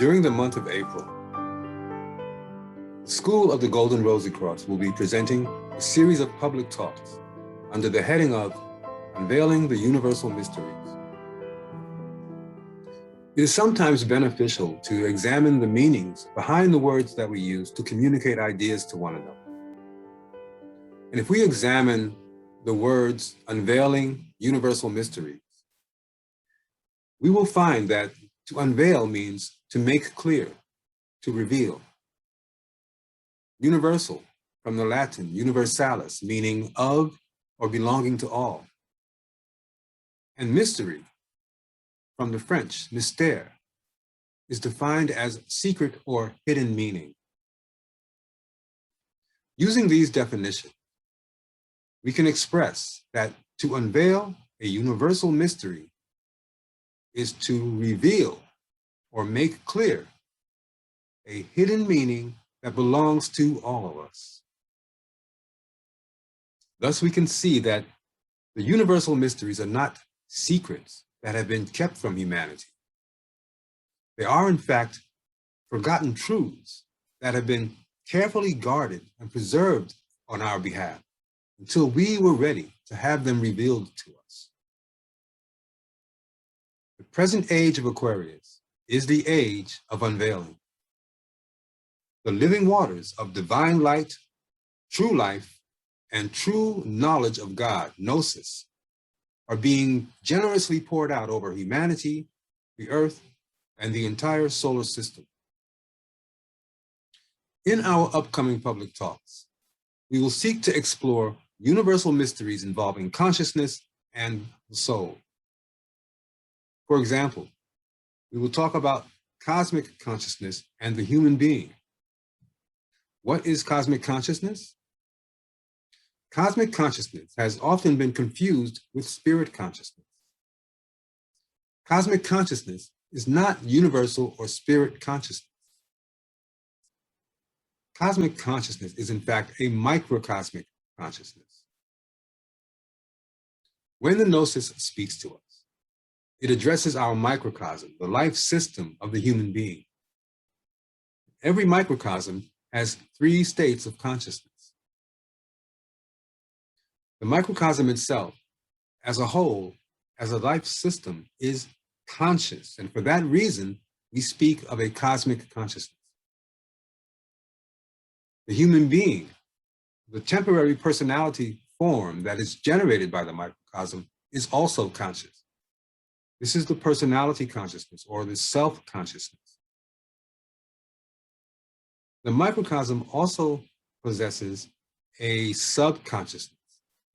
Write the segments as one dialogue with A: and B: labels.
A: During the month of April, the School of the Golden Rosy Cross will be presenting a series of public talks under the heading of Unveiling the Universal Mysteries. It is sometimes beneficial to examine the meanings behind the words that we use to communicate ideas to one another. And if we examine the words unveiling universal mysteries, we will find that to unveil means to make clear, to reveal. Universal, from the Latin universalis, meaning of or belonging to all. And mystery, from the French mystère, is defined as secret or hidden meaning. Using these definitions, we can express that to unveil a universal mystery is to reveal or make clear a hidden meaning that belongs to all of us. Thus, we can see that the universal mysteries are not secrets that have been kept from humanity. They are, in fact, forgotten truths that have been carefully guarded and preserved on our behalf until we were ready to have them revealed to us. The present age of Aquarius is the age of unveiling. The living waters of divine light, true life, and true knowledge of God, gnosis, are being generously poured out over humanity, the earth, and the entire solar system. In our upcoming public talks, we will seek to explore universal mysteries involving consciousness and the soul. For example, we will talk about cosmic consciousness and the human being. What is cosmic consciousness? Cosmic consciousness has often been confused with spirit consciousness. Cosmic consciousness is not universal or spirit consciousness. Cosmic consciousness is in fact a microcosmic consciousness. When the gnosis speaks to us, it addresses our microcosm, the life system of the human being. Every microcosm has 3 states of consciousness. The microcosm itself, as a whole, as a life system, is conscious, and for that reason, we speak of a cosmic consciousness. The human being, the temporary personality form that is generated by the microcosm, is also conscious. This is the personality consciousness, or the self-consciousness. The microcosm also possesses a subconsciousness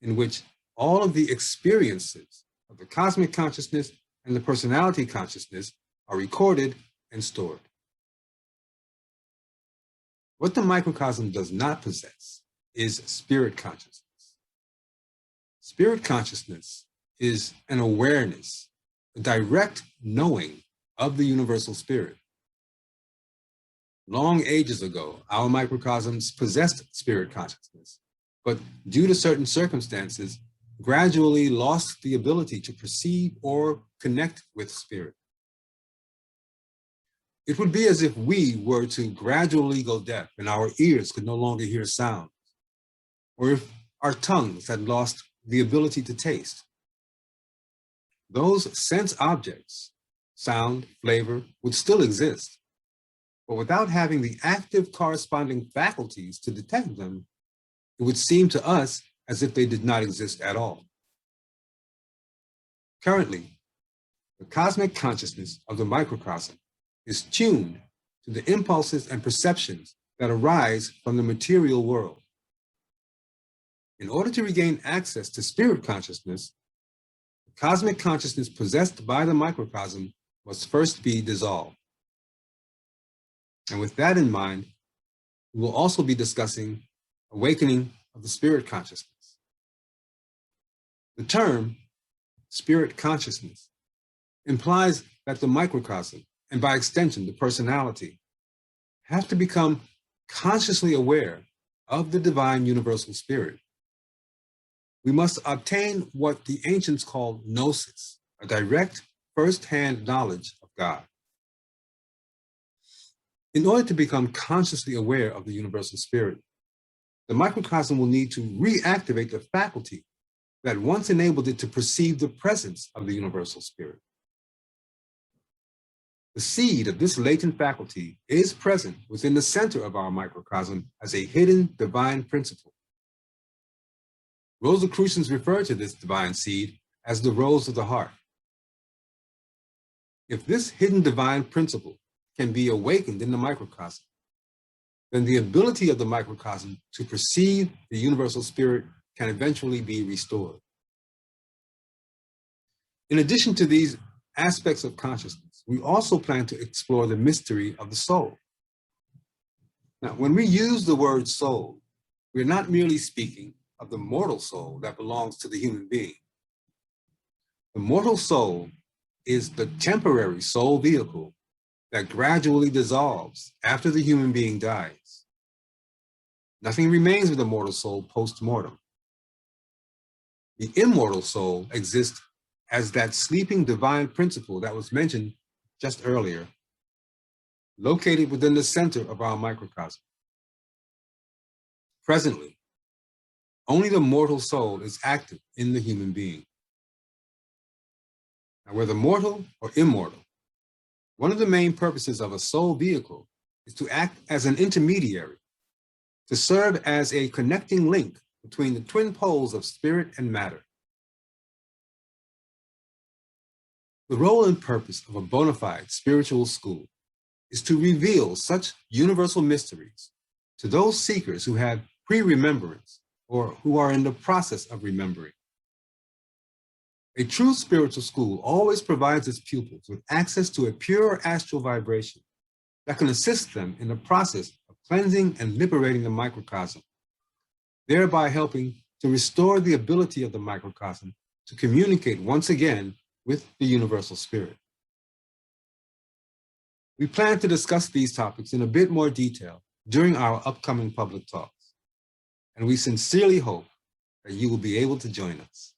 A: in which all of the experiences of the cosmic consciousness and the personality consciousness are recorded and stored. What the microcosm does not possess is spirit consciousness. Spirit consciousness is an awareness, a direct knowing of the universal spirit. Long ages ago, our microcosms possessed spirit consciousness, but due to certain circumstances, gradually lost the ability to perceive or connect with spirit. It would be as if we were to gradually go deaf and our ears could no longer hear sound, or if our tongues had lost the ability to taste. Those sense objects, sound, flavor, would still exist, but without having the active corresponding faculties to detect them, it would seem to us as if they did not exist at all. Currently, the cosmic consciousness of the microcosm is tuned to the impulses and perceptions that arise from the material world. In order to regain access to spirit consciousness, the cosmic consciousness possessed by the microcosm must first be dissolved. And with that in mind, we will also be discussing awakening of the spirit consciousness. The term spirit consciousness implies that the microcosm, and by extension the personality, have to become consciously aware of the divine universal spirit. We must obtain what the ancients called gnosis, a direct first-hand knowledge of God. In order to become consciously aware of the universal spirit, the microcosm will need to reactivate the faculty that once enabled it to perceive the presence of the universal spirit. The seed of this latent faculty is present within the center of our microcosm as a hidden divine principle. Rosicrucians refer to this divine seed as the rose of the heart. If this hidden divine principle can be awakened in the microcosm, then the ability of the microcosm to perceive the universal spirit can eventually be restored. In addition to these aspects of consciousness, we also plan to explore the mystery of the soul. Now, when we use the word soul, we're not merely speaking of the mortal soul that belongs to the human being. The mortal soul is the temporary soul vehicle that gradually dissolves after the human being dies. Nothing remains with the mortal soul post-mortem. The immortal soul exists as that sleeping divine principle that was mentioned just earlier, located within the center of our microcosm. Presently, only the mortal soul is active in the human being. Now, whether mortal or immortal, one of the main purposes of a soul vehicle is to act as an intermediary, to serve as a connecting link between the twin poles of spirit and matter. The role and purpose of a bona fide spiritual school is to reveal such universal mysteries to those seekers who have pre-remembrance or who are in the process of remembering. A true spiritual school always provides its pupils with access to a pure astral vibration that can assist them in the process of cleansing and liberating the microcosm, thereby helping to restore the ability of the microcosm to communicate once again with the universal spirit. We plan to discuss these topics in a bit more detail during our upcoming public talks, and we sincerely hope that you will be able to join us.